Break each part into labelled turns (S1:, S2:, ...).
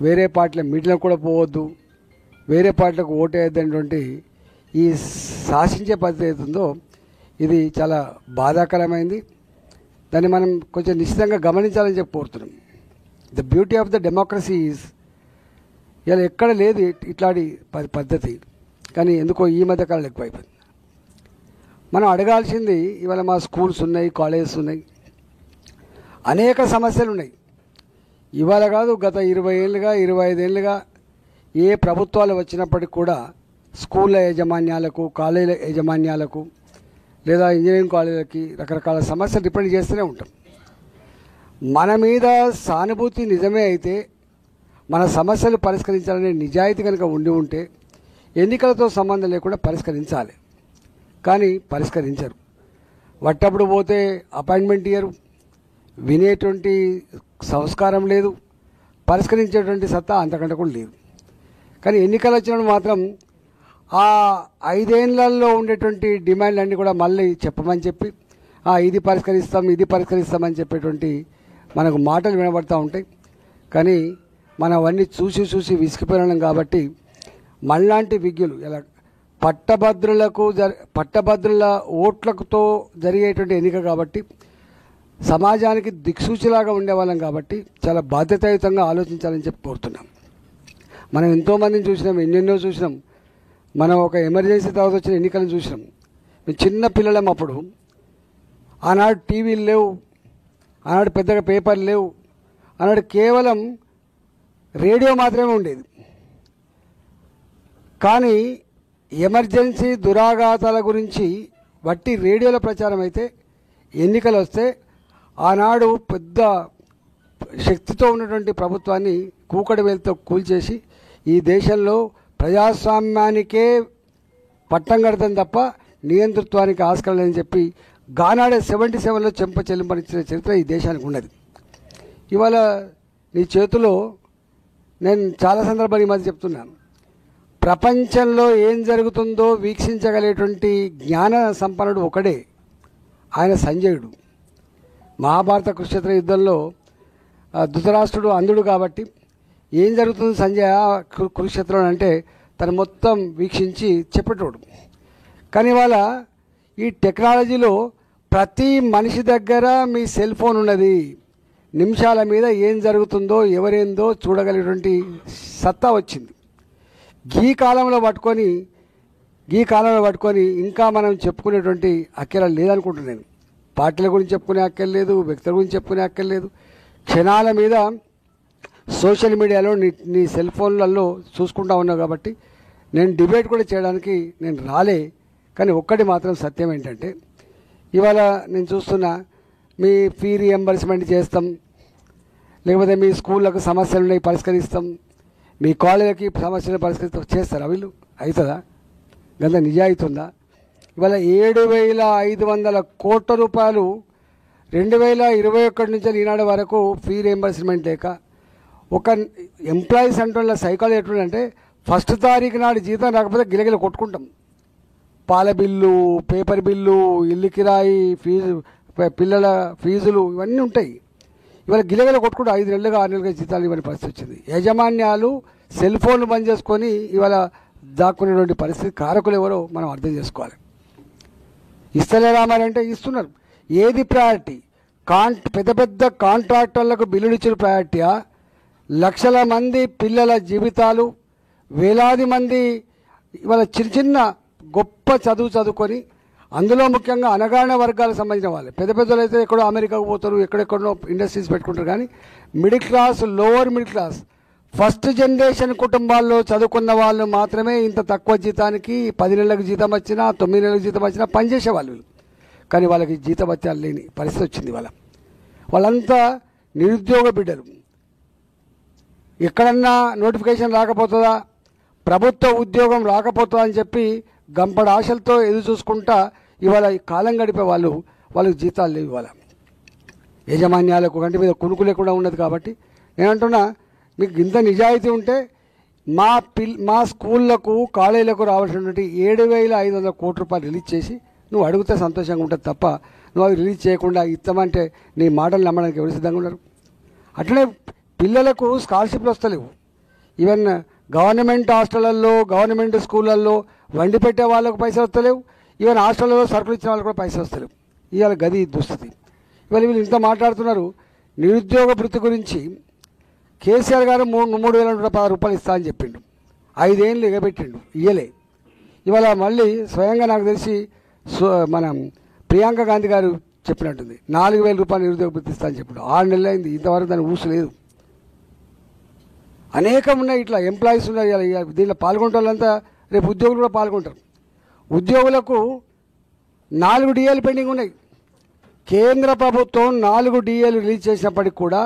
S1: వేరే పార్టీల మీటింగ్లకు కూడా పోవద్దు, వేరే పార్టీలకు ఓటేయద్దనేటువంటి ఈ శాసించే పద్ధతి ఏతుందో ఇది చాలా బాధాకరమైంది. దాన్ని మనం కొంచెం నిశ్చితంగా గమనించాలని చెప్పి కోరుతున్నాం. The beauty of the democracy is ఇలా ఎక్కడ లేదు ఇట్లాంటి పద్ధతి, కానీ ఎందుకో ఈ మధ్య కాలంలో ఎక్కువైపోయింది. మనం అడగాల్సింది ఇవాళ మా స్కూల్స్ ఉన్నాయి, కాలేజెస్ ఉన్నాయి, అనేక సమస్యలు ఉన్నాయి. ఇవాళ కాదు, గత 20 ఏళ్ళుగా 25 ఏళ్ళుగా ఏ ప్రభుత్వాలు వచ్చినప్పటికి కూడా స్కూళ్ళ యాజమాన్యాలకు, కాలేజీల యాజమాన్యాలకు లేదా ఇంజనీరింగ్ కాలేజీలకి రకరకాల సమస్యలు రిప్రజెంట్ చేస్తూనే ఉంటాం. మన మీద సానుభూతి నిజమే అయితే, మన సమస్యలు పరిష్కరించాలనే నిజాయితీ కనుక ఉండి ఉంటే ఎన్నికలతో సంబంధం లేకుండా పరిష్కరించాలి. కానీ పరిష్కరించరు. వట్టప్పుడు పోతే అపాయింట్మెంట్ ఇయ్యరు, వినేటువంటి సంస్కారం లేదు, పరిష్కరించేటువంటి సత్తా అంతకంటే కూడా లేదు. కానీ ఎన్నికలు వచ్చినప్పుడు మాత్రం ఆ 5 ఏళ్లలో ఉండేటువంటి డిమాండ్లన్నీ కూడా మళ్ళీ చెప్పమని చెప్పి ఇది పరిష్కరిస్తామని చెప్పేటువంటి మనకు మాటలు వినబడుతూ ఉంటాయి. కానీ మనం అవన్నీ చూసి విసిగిపోయినాం. కాబట్టి మనలాంటి విజ్ఞులు ఇలా పట్టభద్రుల ఓట్లతో జరిగేటువంటి ఎన్నిక కాబట్టి సమాజానికి దిక్సూచిలాగా ఉండేవాళ్ళం కాబట్టి చాలా బాధ్యతాయుతంగా ఆలోచించాలని చెప్పి కోరుతున్నాం. మనం ఎంతోమందిని చూసినాం, ఎన్నెన్నో చూసినాం. మనం ఒక ఎమర్జెన్సీ తర్వాత వచ్చిన ఎన్నికలను చూసినాం. మేము చిన్న పిల్లలం అప్పుడు. ఆనాడు టీవీలు లేవు, ఆనాడు పెద్దగా పేపర్లు లేవు, ఆనాడు కేవలం రేడియో మాత్రమే ఉండేది. కానీ ఎమర్జెన్సీ దురాఘాతాల గురించి వట్టి రేడియోలో ప్రచారం అయితే, ఎన్నికలు వస్తే ఆనాడు పెద్ద శక్తితో ఉన్నటువంటి ప్రభుత్వాన్ని కూకటి వేలుతో కూల్చేసి ఈ దేశంలో ప్రజాస్వామ్యానికే పట్టం కడతాం తప్ప నియంతృత్వానికి ఆస్కారం లేదని చెప్పి గానాడే 77లో చెంప చెల్లింపనిచ్చిన చరిత్ర ఈ దేశానికి ఉన్నది. ఇవాళ నీ చేతిలో నేను చాలా సందర్భాలు ఈ మధ్య చెప్తున్నాను, ప్రపంచంలో ఏం జరుగుతుందో వీక్షించగలిగేటువంటి జ్ఞాన సంపన్నుడు ఒకడే, ఆయన సంజయుడు. మహాభారత కురుక్షేత్ర యుద్ధంలో ధృతరాష్ట్రుడు అంధుడు కాబట్టి ఏం జరుగుతుంది సంజయ కురుక్షేత్రం అంటే తను మొత్తం వీక్షించి చెప్పేటోడు. కానీ ఇవాళ ఈ టెక్నాలజీలో ప్రతి మనిషి దగ్గర మీ సెల్ ఫోన్ ఉన్నది. నిమిషాల మీద ఏం జరుగుతుందో ఎవరేందో చూడగలిగేటువంటి సత్తా వచ్చింది. ఈ కాలంలో పట్టుకొని ఇంకా మనం చెప్పుకునేటువంటి అక్కర లేదనుకుంటున్నాను. పార్టీల గురించి చెప్పుకునే అక్కర్ లేదు, వ్యక్తుల గురించి చెప్పుకునే అక్కర్ లేదు. క్షణాల మీద సోషల్ మీడియాలో నీ సెల్ ఫోన్లలో చూసుకుంటా ఉన్నావు. కాబట్టి నేను డిబేట్ కూడా చేయడానికి నేను రాలే. కానీ ఒక్కటి మాత్రం సత్యం ఏంటంటే, ఇవాళ నేను చూస్తున్నా మీ ఫీ రీఎంబర్స్మెంట్ చేస్తాం, లేకపోతే మీ స్కూళ్ళకు సమస్యలు ఉన్నాయి పరిష్కరిస్తాం, మీ కాలేజీకి సమస్యలు పరిష్కరిస్తాం చేస్తారా? వీళ్ళు అవుతుందా? గంత నిజాయితీ ఉందా? ఇవాళ 7,500 కోట్ల రూపాయలు 2021 నుంచి ఈనాడు వరకు ఫీ రీఎంబర్స్మెంట్ లేక ఒక ఎంప్లాయీస్ అంటున్న సైకాలజీ ఎట్లుందంటే, ఫస్ట్ తారీఖు నాడు జీతం రాకపోతే గిలగిల కొట్టుకుంటాం. పాల బిల్లు, పేపర్ బిల్లు, ఇల్లు కిరాయి, ఫీజు, పిల్లల ఫీజులు ఇవన్నీ ఉంటాయి. ఇవాళ గిలగిల కొట్టుకుంటూ 5 నెలలుగా 6 నెలలుగా జీతాలు ఇవ్వని పరిస్థితి వచ్చింది. యాజమాన్యాలు సెల్ ఫోన్లు బంద్ చేసుకొని ఇవాళ దాక్కునేటువంటి పరిస్థితి కారకులు ఎవరో మనం అర్థం చేసుకోవాలి. ఇస్తలేరా మరి అంటే ఇస్తున్నారు. ఏది ప్రయారిటీ? పెద్ద పెద్ద కాంట్రాక్టర్లకు బిల్లులు ఇచ్చిన ప్రయారిటీయా? లక్షల మంది పిల్లల జీవితాలు, వేలాది మంది ఇవాళ చిన్న గొప్ప చదువుకొని అందులో ముఖ్యంగా అనగాహన వర్గాలకు సంబంధించిన వాళ్ళు, పెద్ద పెద్దలు అయితే ఎక్కడో అమెరికాకు పోతారు, ఎక్కడెక్కడో ఇండస్ట్రీస్ పెట్టుకుంటారు. కానీ middle class, lower middle class, first generation కుటుంబాల్లో చదువుకున్న వాళ్ళు మాత్రమే ఇంత తక్కువ జీతానికి 10 నెలలకు జీతం వచ్చినా 9 నెలలకు జీతం వచ్చినా పనిచేసేవాళ్ళు. కానీ వాళ్ళకి జీతభత్యాలు లేని పరిస్థితి వచ్చింది. వాళ్ళంతా నిరుద్యోగ బిడ్డలు. ఎక్కడన్నా నోటిఫికేషన్ రాకపోతుందా, ప్రభుత్వ ఉద్యోగం రాకపోతుందా అని చెప్పి గంపడ ఆశలతో ఎదురు చూసుకుంటా ఇవాళ కాలం గడిపే వాళ్ళకి జీతాలు లేవు. ఇవాళ యాజమాన్యాలకు కంటి మీద కునుకు లేకుండా ఉన్నది. కాబట్టి నేనంటున్నా, మీకు ఇంత నిజాయితీ ఉంటే మా స్కూళ్లకు, కాలేజీలకు రావాల్సినటువంటి 7,500 కోట్ల రూపాయలు రిలీజ్ చేసి నువ్వు అడిగితే సంతోషంగా ఉంటుంది తప్ప నువ్వు అవి రిలీజ్ చేయకుండా ఇస్తామంటే నీ మాటలు నమ్మడానికి ఎవరు సిద్ధంగా ఉన్నారు? అట్లనే పిల్లలకు స్కాలర్షిప్లు వస్తలేవు. ఈవెన్ గవర్నమెంట్ హాస్టళ్లలో గవర్నమెంట్ స్కూళ్ళల్లో వండి పెట్టే వాళ్ళకు పైసలు వస్తలేవు, ఈవెన్ హాస్టల్లో సరుకులు ఇచ్చిన వాళ్ళకు కూడా పైసలు వస్తలేవు. ఇవాళ గది దుస్థితి. ఇవాళ వీళ్ళు ఇంత మాట్లాడుతున్నారు. నిరుద్యోగ భృతి గురించి కేసీఆర్ గారు 3,110 రూపాయలు ఇస్తా అని చెప్పిండు. 5 ఏళ్ళు ఎగబెట్టిండు, ఇయ్యలే. ఇవాళ మళ్ళీ స్వయంగా నాకు తెలిసి మన ప్రియాంక గాంధీ గారు చెప్పినట్టుంది 4,000 రూపాయలు నిరుద్యోగ భృతి ఇస్తా అని చెప్పిండు. 6 నెలలు అయింది, ఇంతవరకు దాని ఊసు లేదు. అనేకం ఉన్నాయి, ఇట్లా ఎంప్లాయీస్ ఉన్నారు. దీంట్లో పాల్గొంటే వాళ్ళంతా రేపు ఉద్యోగులు కూడా పాల్గొంటారు. ఉద్యోగులకు 4 డిఏలు పెండింగ్ ఉన్నాయి. కేంద్ర ప్రభుత్వం 4 డిఏలు రిలీజ్ చేసినప్పటికి కూడా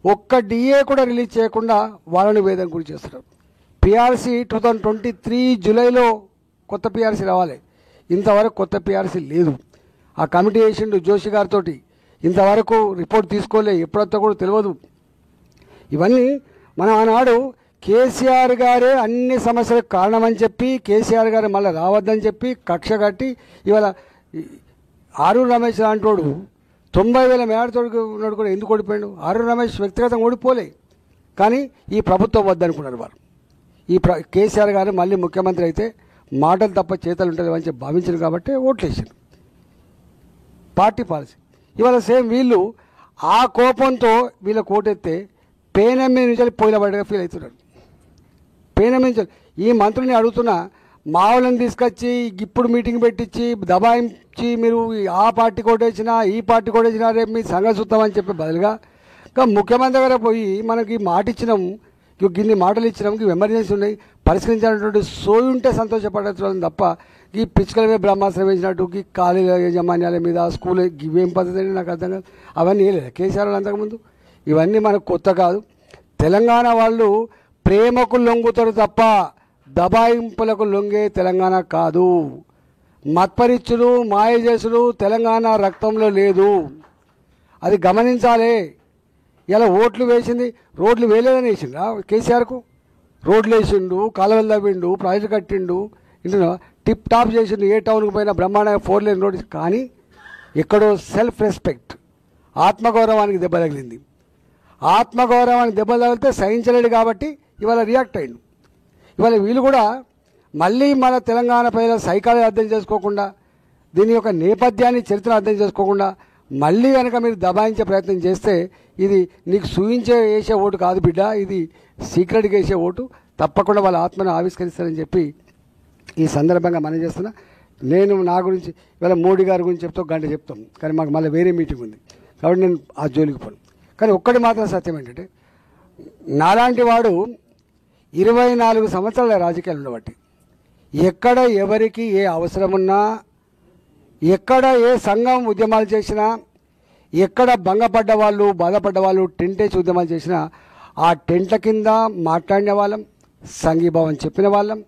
S1: ఒక్క డిఏ కూడా రిలీజ్ చేయకుండా వాళ్ళని వేదన గురి చేస్తున్నారు. పిఆర్సీ 2023 జూలైలో కొత్త పిఆర్సీ రావాలి, ఇంతవరకు కొత్త పిఆర్సీ లేదు. ఆ కమిటీ వేసిండు జోషి గారితో, ఇంతవరకు రిపోర్ట్ తీసుకోలే, ఎప్పుడొస్తా కూడా తెలియదు. ఇవన్నీ మనం ఆనాడు కేసీఆర్ గారే అన్ని సమస్యలకు కారణమని చెప్పి కేసీఆర్ గారు మళ్ళీ రావద్దని చెప్పి కక్ష కట్టి ఇవాళ ఆరూరు రమేష్ లాంటోడు 90,000 మేడతోడు ఉన్నాడు కూడా ఎందుకు ఓడిపోయాడు? ఆరూరు రమేష్ వ్యక్తిగతంగా ఓడిపోలే, కానీ ఈ ప్రభుత్వం వద్దనుకున్నారు వారు. కేసీఆర్ గారు మళ్ళీ ముఖ్యమంత్రి అయితే మాటలు తప్ప చేతలు ఉంటుంది అని చెప్పి భావించారు కాబట్టి ఓట్లేసారు. Party policy. ఇవాళ సేమ్ వీళ్ళు ఆ కోపంతో వీళ్ళ ఓటెత్తే పేనమ్మి నుంచి పోయిన పడ్డగా ఫీల్ అవుతున్నారు. పేనమ్మి నుంచి ఈ మంత్రుల్ని అడుగుతున్నా, మావులను తీసుకొచ్చి ఇప్పుడు మీటింగ్ పెట్టించి దబాయించి మీరు ఆ పార్టీ కోటేసినా ఈ పార్టీ కోటేసినా రేపు మీ సంగతి చూద్దామని చెప్పే బదులుగా ఇంకా ముఖ్యమంత్రి దగ్గర పోయి మనకి మాట ఇచ్చినాం, గిన్ని మాటలు ఇచ్చినాం, ఎమర్జెన్సీ ఉన్నాయి, పరిష్కరించాలన్నటువంటి సోయి ఉంటే సంతోషపడచ్చు తప్ప ఈ పిచ్చుకల మీద బ్రహ్మాస్త్రం వేసినట్టు ఈ కాలేజీ యాజమాన్యాల మీద స్కూల్ ఇవేం పద్ధతి అని నాకు అర్థం కాదు. అవన్నీ లేదు కేసీఆర్ అంతకుముందు. ఇవన్నీ మనకు కొత్త కాదు. తెలంగాణ వాళ్ళు ప్రేమకు లొంగుతారు తప్ప దబాయింపులకు లొంగే తెలంగాణ కాదు. మత్పరిచ్చులు మాయజేసులు తెలంగాణ రక్తంలో లేదు, అది గమనించాలి. ఇలా ఓట్లు వేసింది, రోడ్లు వేయలేదని వేసిండు కేసీఆర్కు. రోడ్లు వేసిండు, కాలువలు తవ్విండు, ప్రాజెక్టు కట్టిండు, ఇంటున్నా టిప్ టాప్ చేసిండు. ఏ టౌన్కి పోయినా బ్రహ్మాండంగా 4 లేన్ రోడ్. కానీ ఎక్కడో సెల్ఫ్ రెస్పెక్ట్, ఆత్మగౌరవానికి దెబ్బ తగిలింది. ఆత్మగౌరవానికి దెబ్బ తగిలితే సహించలేడు కాబట్టి ఇవాళ రియాక్ట్ అయ్యిండు. ఇవాళ వీళ్ళు కూడా మళ్ళీ మన తెలంగాణ ప్రజల సైకాలజీ అర్థం చేసుకోకుండా, దీని యొక్క నేపథ్యాన్ని చరిత్ర అర్థం చేసుకోకుండా మళ్ళీ కనుక మీరు దబాయించే ప్రయత్నం చేస్తే ఇది నీకు సూచించే వేసే ఓటు కాదు బిడ్డ, ఇది సీక్రెట్గా వేసే ఓటు. తప్పకుండా వాళ్ళ ఆత్మను ఆవిష్కరిస్తారని చెప్పి ఈ సందర్భంగా మనం చేస్తున్నా. నేను నా గురించి ఇవాళ మోడీ గారి గురించి గంట చెప్తాం, కానీ మాకు మళ్ళీ వేరే మీటింగ్ ఉంది కాబట్టి నేను ఆ జోలికి పోను. కానీ ఒక్కటి మాత్రం సత్యం ఏంటంటే, నాలాంటి వాడు 24 సంవత్సరాల రాజకీయాలు ఉండబట్టి ఎక్కడ ఎవరికి ఏ అవసరం ఉన్నా, ఎక్కడ ఏ సంఘం ఉద్యమాలు చేసినా, ఎక్కడ భంగపడ్డ వాళ్ళు బాధపడ్డ వాళ్ళు టెంటేసి ఉద్యమాలు చేసినా ఆ టెంట్ల కింద మాట్లాడిన వాళ్ళం, సంఘీభావం చెప్పిన వాళ్ళం,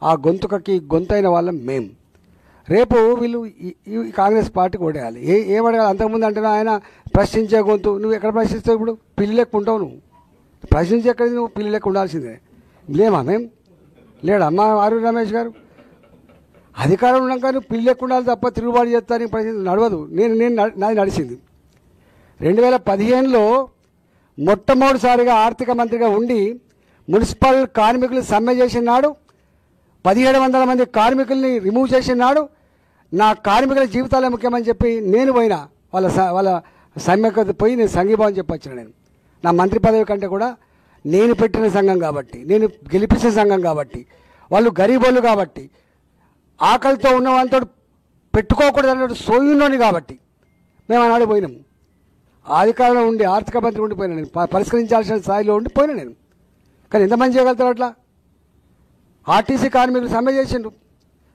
S1: ఆ గొంతుకకి గొంతైన వాళ్ళం మేం. రేపు వీళ్ళు ఈ కాంగ్రెస్ పార్టీకి ఓడేయాలి. ఏమడగాలి? అంతకుముందు అంటే ఆయన ప్రశ్నించే గొంతు. నువ్వు ఎక్కడ ప్రశ్నిస్తావు? ఇప్పుడు పిల్లి లెక్క ఉంటావు నువ్వు. ప్రశ్నించే ఎక్కడ నువ్వు పిల్లి లెక్క ఉండాల్సిందే. లేమా మేం? లేడమ్మా ఆరూరు రమేష్ గారు? అధికారం ఉన్నాక నువ్వు పిల్లి లెక్క ఉండాలి తప్ప తిరుగుబాటు చేస్తానికి ప్రశ్న నడవదు. నాది నడిచింది. 2015లో మొట్టమొదటిసారిగా ఆర్థిక మంత్రిగా ఉండి మున్సిపల్ కార్మికులు సమ్మె చేసినాడు. 1700 మంది కార్మికుల్ని రిమూవ్ చేసినాడు. నా కార్మికుల జీవితాలే ముఖ్యమని చెప్పి నేను పోయినా వాళ్ళ సమ్మెకు పోయి నేను సంఘీభావం చెప్పొచ్చిన. నేను నా మంత్రి పదవి కంటే కూడా నేను పెట్టిన సంఘం కాబట్టి, నేను గెలిపించిన సంఘం కాబట్టి, వాళ్ళు గరీబోళ్ళు కాబట్టి, ఆకలితో ఉన్న వాళ్ళతో పెట్టుకోకూడదు అన్నట్టు సోయున్నోని కాబట్టి మేము ఆనాడు పోయినాం. అధికారంలో ఉండి ఆర్థిక మంత్రి ఉండిపోయినా నేను, పరిష్కరించాల్సిన స్థాయిలో ఉండిపోయినా నేను. కానీ ఎంతమంది చేయగలుగుతారు అట్లా? ఆర్టీసీ కార్మికులు సమ్మె చేసిండ్రు.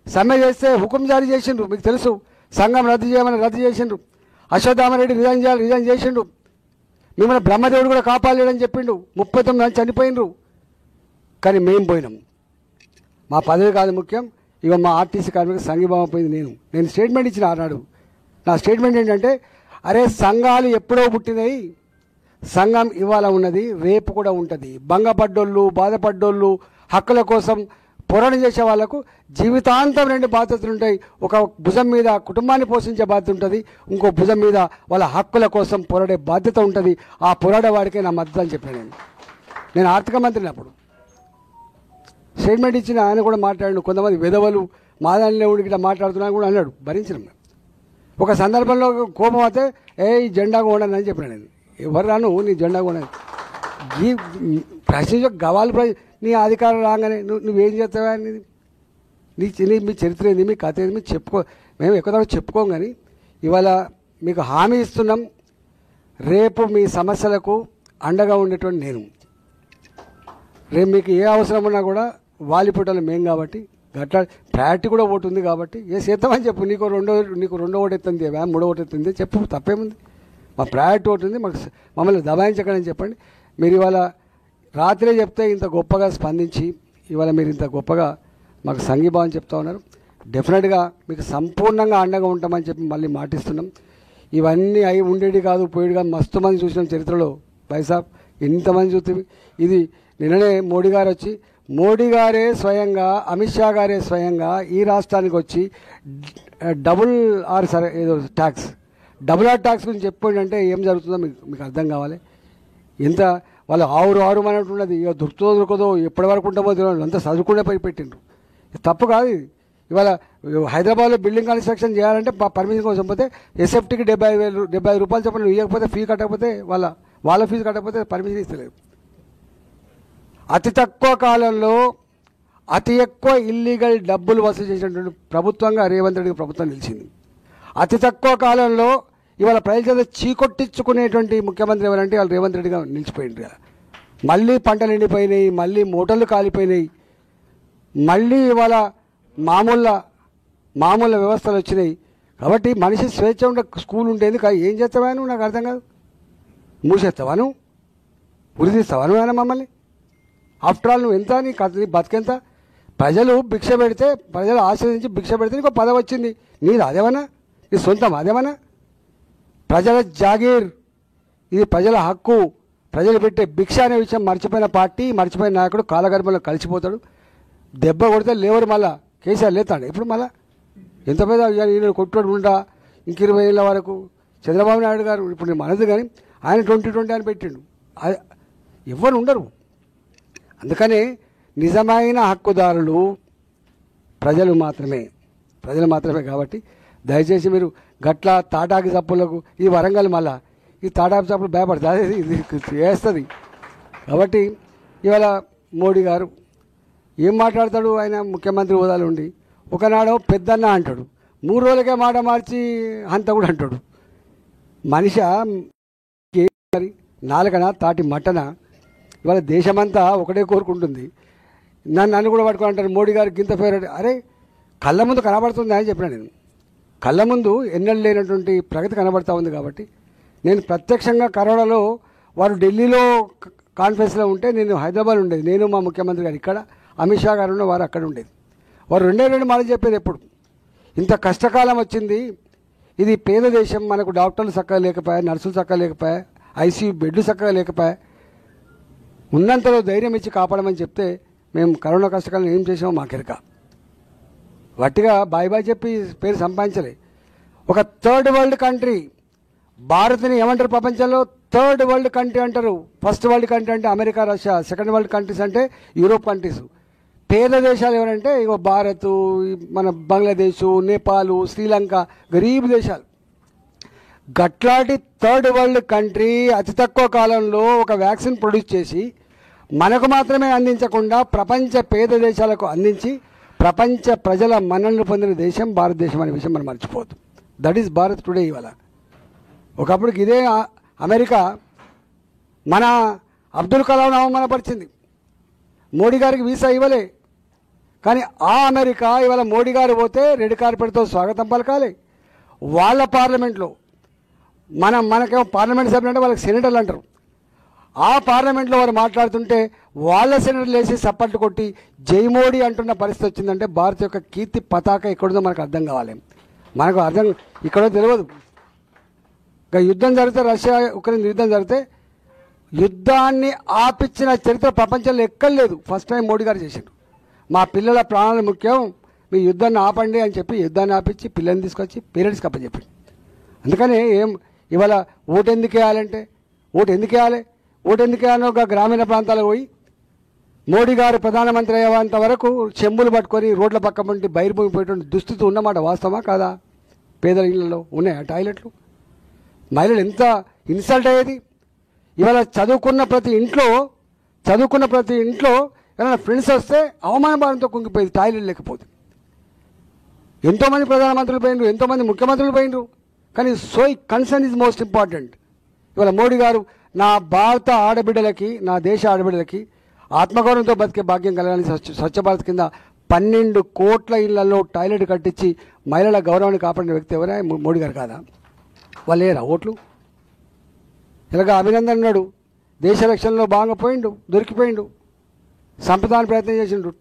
S1: సమ్మె చేస్తే హుకుం జారీ చేసిండ్రు. మీకు తెలుసు, సంఘం రద్దు చేయమని రద్దు చేసిండ్రు. అశ్వత్థామరెడ్డి రిజైన్ చేసిండు. మిమ్మల్ని బ్రహ్మదేవుడు కూడా కాపాడలేడని చెప్పిండు. 39 మంది చనిపోయినరు. కానీ మేము పోయినాం. మా పదవి కాదు ముఖ్యం. ఇక మా ఆర్టీసీ కార్మికులు సంఘీభావం పోయింది. నేను స్టేట్మెంట్ ఇచ్చిన ఆనాడు. నా స్టేట్మెంట్ ఏంటంటే, అరే సంఘాలు ఎప్పుడో పుట్టినాయి, సంఘం ఇవాళ ఉన్నది, రేపు కూడా ఉంటుంది. భంగపడ్డోళ్ళు, బాధపడ్డోళ్ళు, హక్కుల కోసం పోరాటం చేసే వాళ్లకు జీవితాంతం 2 బాధ్యతలు ఉంటాయి. ఒక భుజం మీద కుటుంబాన్ని పోషించే బాధ్యత ఉంటుంది, ఇంకో భుజం మీద వాళ్ళ హక్కుల కోసం పోరాడే బాధ్యత ఉంటుంది. ఆ పోరాడే వాడికే నా మద్దతు అని చెప్పాను. నేను ఆర్థిక మంత్రిని అప్పుడు స్టేట్మెంట్ ఇచ్చిన ఆయన కూడా మాట్లాడు, కొంతమంది విధవలు మాదానిలో ఉండి ఇట్లా మాట్లాడుతున్నా కూడా అన్నాడు, భరించడం. ఒక సందర్భంలో కోపం అయితే ఈ జెండా కొనని అని చెప్పిన నేను, ఎవరు రాను నీ జెండా కొనని ఈ ప్రశ్నించ గవాలు నీ అధికారం రాగానే నువ్వేం చేస్తావా అనేది మీ చరిత్ర ఏంది, మీ కథ ఏంది, మీరు చెప్పుకో. మేము ఎక్కువ చెప్పుకోం, కానీ ఇవాళ మీకు హామీ ఇస్తున్నాం, రేపు మీ సమస్యలకు అండగా ఉండేటువంటి నేను. రేపు మీకు ఏ అవసరం ఉన్నా కూడా వాలిపుటలు మేం కాబట్టి, గట్లా ప్రయారిటీ కూడా ఓటు ఉంది కాబట్టి ఏ చేద్దామని చెప్పు. నీకు రెండో ఓటు ఎత్తుంది, మూడో ఓటు ఎత్తుంది చెప్పు, తప్పేముంది. మా ప్రయారిటీ ఓటు ఉంది, మమ్మల్ని దబాయించకని చెప్పండి. మీరు ఇవాళ రాత్రే చెప్తే ఇంత గొప్పగా స్పందించి ఇవాళ మీరు ఇంత గొప్పగా మాకు సంఘీభావం చెప్తా ఉన్నారు. డెఫినెట్గా మీకు సంపూర్ణంగా అండగా ఉంటామని చెప్పి మళ్ళీ మాటిస్తున్నాం. ఇవన్నీ అయి ఉండేది కాదు, పోయేది కాదు. మస్తు మంది చూసినాం చరిత్రలో బైసాబ్, ఇంతమంది చూస్తే. ఇది నిన్ననే మోడీ గారు వచ్చి, మోడీ గారే స్వయంగా, అమిత్ షా గారే స్వయంగా ఈ రాష్ట్రానికి వచ్చి డబుల్ ఆర్ సరే ఏదో ట్యాక్స్, డబుల్ ఆర్ ట్యాక్స్ గురించి చెప్పండి. ఏం జరుగుతుందో మీకు అర్థం కావాలి. ఎంత వాళ్ళు ఆరు అన్నట్టున్నది, ఇక దొరకదో ఎప్పటి వరకు ఉంటామో తెలియదు, అంతా చదువుకుంటే పెట్టిండ్రు. తప్పు కాదు ఇది. ఇవాళ హైదరాబాద్లో బిల్డింగ్ కన్స్ట్రక్షన్ చేయాలంటే పర్మిషన్ కోసం పోతే ఎస్ఎఫ్టీకి 75 రూపాయలు చెప్పండి, ఇవ్వకపోతే ఫీ కట్టకపోతే వాళ్ళ ఫీజు కట్టకపోతే పర్మిషన్ ఇస్తలేదు. అతి తక్కువ కాలంలో అతి ఎక్కువ ఇల్లీగల్ డబ్బులు వసూలు చేసినటువంటి ప్రభుత్వంగా రేవంత్ రెడ్డి ప్రభుత్వం నిలిచింది. అతి తక్కువ కాలంలో ఇవాళ ప్రజల చేత చీకొట్టించుకునేటువంటి ముఖ్యమంత్రి ఎవరంటే వాళ్ళు రేవంత్ రెడ్డిగా నిలిచిపోయింది. మళ్ళీ పంటలు ఎండిపోయినాయి, మళ్ళీ మూటలు కాలిపోయినాయి, మళ్ళీ ఇవాళ మామూలు వ్యవస్థలు వచ్చినాయి. కాబట్టి మనిషి స్వేచ్ఛ ఉండే స్కూల్ ఉండేది కాదు. ఏం చేస్తావా నువ్వు, నాకు అర్థం కాదు. మూసేస్తావా నువ్వు, ఉరిదిస్తావా నువ్వు అయినా మమ్మల్ని? ఆఫ్టర్ ఆల్ నువ్వు ఎంత, నీ బతికెంత? ప్రజలు భిక్ష పెడితే, ప్రజలు ఆశ్రయించి భిక్ష పెడితే నీకు పదవి వచ్చింది, నీది అదేమన్నా? నీ సొంతం అదేమన్నా? ప్రజల జాగీర్, ఇది ప్రజల హక్కు. ప్రజలు పెట్టే భిక్ష అనే విషయం మర్చిపోయిన పార్టీ, మర్చిపోయిన నాయకుడు కాలగర్భంలో కలిసిపోతాడు. దెబ్బ కొడితే లేవరు, మళ్ళా కేసీఆర్ లేతాడు. ఇప్పుడు మళ్ళా ఎంత పెద్ద ఈయన కొట్టుడు ఉంటా ఇంక 20 ఏళ్ళ వరకు. చంద్రబాబు నాయుడు గారు ఇప్పుడు నేను మనది, కానీ ఆయన 2020 అని పెట్టిండు. ఎవరు ఉండరు. అందుకనే నిజమైన హక్కుదారులు ప్రజలు మాత్రమే కాబట్టి దయచేసి మీరు గట్ల తాటాకి చప్పులకు, ఈ వరంగల్ మళ్ళా ఈ తాటాకి చప్పులు భయపడుతుంది, ఇది వేస్తుంది. కాబట్టి ఇవాళ మోడీ గారు ఏం మాట్లాడతాడు, ఆయన ముఖ్యమంత్రి హోదాలో ఉండి ఒకనాడో పెద్దన్న అంటాడు, 3 రోజులకే మాట మార్చి అంత కూడా అంటాడు. మనిషి మరి నాలుగన తాటి మట్టన. ఇవాళ దేశమంతా ఒకటే కోరుకుంటుంది. నన్ను కూడా పట్టుకోవాలంటారు మోడీ గారికి ఇంత ఫేవరెట్. అరే కళ్ళ ముందు కనబడుతుంది అని చెప్పిన నేను. కళ్ళ ముందు ఎన్నడూ లేనటువంటి ప్రగతి కనబడతా ఉంది. కాబట్టి నేను ప్రత్యక్షంగా కరోనాలో వారు ఢిల్లీలో కాన్ఫరెన్స్లో ఉంటే నేను హైదరాబాద్ ఉండేది. నేను మా ముఖ్యమంత్రి గారు ఇక్కడ, అమిత్ షా గారు ఉన్న వారు అక్కడ ఉండేది. వారు 2 మాటలు చెప్పేది ఎప్పుడు, ఇంత కష్టకాలం వచ్చింది, ఇది పేద దేశం, మనకు డాక్టర్లు చక్కగా లేకపోయా, నర్సులు చక్కగా లేకపోయా, ఐసీయూ బెడ్లు చక్కగా లేకపోయా, ఉన్నంతలో ధైర్యం ఇచ్చి కాపాడమని చెప్తే మేము కరోనా కష్టకాలం ఏం చేసామో మాకెరక. వట్టిగా బాయ్ చెప్పి పేరు సంపాదించలే. ఒక థర్డ్ వరల్డ్ కంట్రీ భారత్ని ఏమంటారు ప్రపంచంలో? థర్డ్ వరల్డ్ కంట్రీ అంటారు. ఫస్ట్ వరల్డ్ కంట్రీ అంటే America, Russia. Second world countries అంటే యూరోప్ కంట్రీస్. పేద దేశాలు ఎవరంటే ఇగో భారత్, మన బంగ్లాదేశ్, నేపాల్, శ్రీలంక, గరీబ్ దేశాలు. గట్లాంటి థర్డ్ వరల్డ్ కంట్రీ అతి తక్కువ కాలంలో ఒక వ్యాక్సిన్ ప్రొడ్యూస్ చేసి మనకు మాత్రమే అందించకుండా ప్రపంచ పేద దేశాలకు అందించి ప్రపంచ ప్రజల మన్ననలు పొందిన దేశం భారతదేశం అనే విషయం మనం మర్చిపోవద్దు. That is Bharat today. ఇవాళ ఒకప్పుడు ఇదే అమెరికా మన అబ్దుల్ కలాంను అవమానపరిచింది. మోడీ గారికి వీసా ఇవ్వలే. కానీ ఆ అమెరికా ఇవాళ మోడీ గారు పోతే రెడ్ కార్పెట్తో స్వాగతం పలకాలి. వాళ్ళ పార్లమెంట్లో మనకేమో పార్లమెంట్ సభ్యులు అంటే వాళ్ళకి సెనేటర్లు అంటారు. ఆ పార్లమెంట్లో వారు మాట్లాడుతుంటే వాళ్ళ సెనేటర్లు వేసి సప్పట్లు కొట్టి జై మోడీ అంటున్న పరిస్థితి వచ్చిందంటే భారత్ యొక్క కీర్తి పతాక ఎక్కడుందో మనకు అర్థం కావాలి. మనకు అర్థం ఇక్కడో తెలియదు. ఇంకా యుద్ధం జరిగితే, రష్యా ఉక్రెయిన్ యుద్ధం జరిగితే యుద్ధాన్ని ఆపించిన చరిత్ర ప్రపంచంలో ఎక్కర్లేదు. ఫస్ట్ టైం మోడీ గారు చేశారు. మా పిల్లల ప్రాణాలు ముఖ్యం, మీ యుద్ధాన్ని ఆపండి అని చెప్పి యుద్ధాన్ని ఆపించి పిల్లల్ని తీసుకొచ్చి పేరెంట్స్కి అప్పచెప్పాడు. అందుకని ఇవాళ ఓటు ఎందుకు వేయాలంటే ఓటు ఎందుకు వేయాలి ఒక గ్రామీణ ప్రాంతాలకు పోయి మోడీ గారు ప్రధానమంత్రి అయ్యేంత వరకు చెంబులు పట్టుకొని రోడ్ల పక్క నుండి బయలుపోయి పోయేటువంటి దుస్థితి ఉన్నమాట వాస్తవమా కాదా? పేదల ఇళ్లలో ఉన్నాయా టాయిలెట్లు? మహిళలు ఎంత ఇన్సల్ట్ అయ్యేది. ఇవాళ చదువుకున్న ప్రతి ఇంట్లో ఏమైనా ఫ్రెండ్స్ వస్తే అవమాన భారంతో కుంగిపోయేది టాయిలెట్ లేకపోతే. ఎంతోమంది ప్రధానమంత్రులు పోయినరు, ఎంతోమంది ముఖ్యమంత్రులు పోయినరు, కానీ కన్సర్న్ ఈజ్ మోస్ట్ ఇంపార్టెంట్. ఇవాళ మోడీ గారు నా భారత ఆడబిడ్డలకి, నా దేశ ఆడబిడ్డలకి ఆత్మగౌరవంతో బతికే భాగ్యం కలగాలని స్వచ్ఛ భారత్ కింద 12 కోట్ల ఇళ్లలో టాయిలెట్ కట్టించి మహిళల గౌరవాన్ని కాపాడిన వ్యక్తి ఎవరైనా మోడీ గారు కాదా? వాళ్ళు లేరా ఓట్లు? ఇలాగా అభినందన్ ఉన్నాడు, దేశ రక్షణలో బాగా పోయిండు, దొరికిపోయిండు, సంపదాన్ని ప్రయత్నం చేసిండు.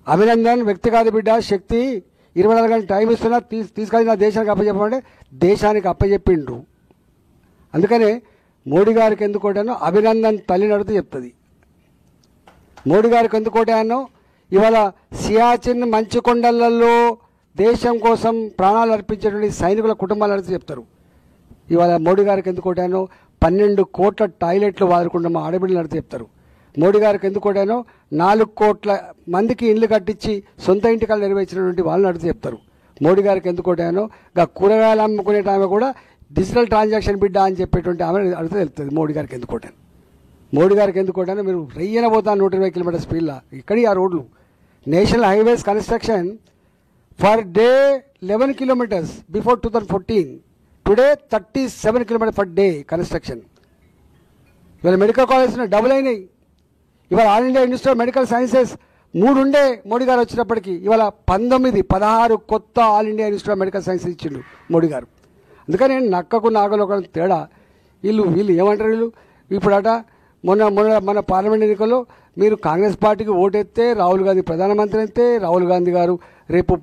S1: అభినందన్ వ్యక్తి కాదు బిడ్డ, శక్తి. 24 గంటలు టైం ఇస్తున్నా తీసుకొని నా దేశానికి అప్పచెప్పమంటే దేశానికి అప్పచెప్పిండు. అందుకనే మోడీ గారికి ఎందుకు ఓటానో అభినందన్ తల్లిని అడిగితే చెప్తుంది. మోడీ గారికి ఎందుకు ఓటానో ఇవాళ సియాచిన్ మంచు కొండలలో దేశం కోసం ప్రాణాలు అర్పించేటువంటి సైనికుల కుటుంబాలు అడిగితే చెప్తారు. ఇవాళ మోడీ గారికి ఎందుకు ఓటానో 12 కోట్ల టాయిలెట్లు వాడుకుంటే మా ఆడబిడ్డలు అడిగితే చెప్తారు. మోడీ గారికి ఎందుకు ఓటానో 4 కోట్ల మందికి ఇల్లు కట్టించి సొంత ఇంటికాలు నెరవేర్చినటువంటి వాళ్ళని అడిగితే చెప్తారు. మోడీ గారికి ఎందుకు ఓటానో కూరగాయలు అమ్ముకునే ఆమె కూడా డిజిటల్ ట్రాన్సాక్షన్ బిడ్డ అని చెప్పేటువంటి ఆమె అడిగితే తెలుస్తుంది మోడీ గారికి ఎందుకు ఓటాను. మోడీ గారికి ఎందుకు ఓటానో మీరు రెయ్యన పోతాను 120 కిలోమీటర్ స్పీడ్లో. ఇక్కడి ఆ రోడ్లు national highways construction for day 11 kilometers before 2014. Today 37 kilometers for day construction. ఇవాళ మెడికల్ కాలేజ్ డబుల్ అయినాయి. ఇవాళ all India institute of medical sciences 3 ఉండే మోడీ గారు వచ్చినప్పటికీ ఇవాళ 16 కొత్త all India institute of medical sciences ఇచ్చిండు మోడీ గారు. అందుకని నక్కకు నాగలు ఒక తేడా. వీళ్ళు ఏమంటారు, వీళ్ళు ఇప్పుడట మన పార్లమెంట్ ఎన్నికల్లో మీరు కాంగ్రెస్ పార్టీకి ఓటెత్తే రాహుల్ గాంధీ ప్రధానమంత్రి అయితే రాహుల్ గాంధీ గారు రేపు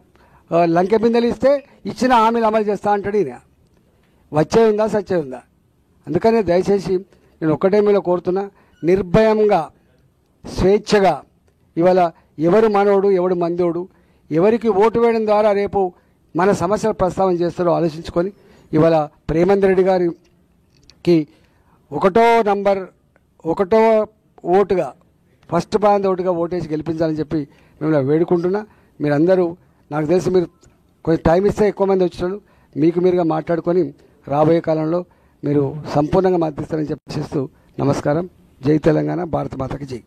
S1: లంకె బిందెలు ఇస్తే ఇచ్చిన హామీలు అమలు చేస్తా అంటాడు ఈయన. వచ్చే ఉందా సచ్చే ఉందా? అందుకనే దయచేసి నేను ఒక్కటే మీలో కోరుతున్నా, నిర్భయంగా స్వేచ్ఛగా ఇవాళ ఎవరు మనోడు ఎవడు మందోడు, ఎవరికి ఓటు వేయడం ద్వారా రేపు మన సమస్యలు ప్రస్తావన చేస్తారో ఆలోచించుకొని ఇవాళ ప్రేమేందర్ రెడ్డి గారికి 1వ ఓటుగా ఫస్ట్ ప్రాంత ఓటుగా ఓటేసి గెలిపించాలని చెప్పి మిమ్మల్ని వేడుకుంటున్నా. మీరందరూ నాకు తెలిసి మీరు కొంచెం టైం ఇస్తే ఎక్కువ మంది వచ్చినారు, మీకు మీరుగా మాట్లాడుకొని రాబోయే కాలంలో మీరు సంపూర్ణంగా మద్దతిస్తారని చెప్పేస్తూ నమస్కారం. జై తెలంగాణ, భారత మాతకి జై.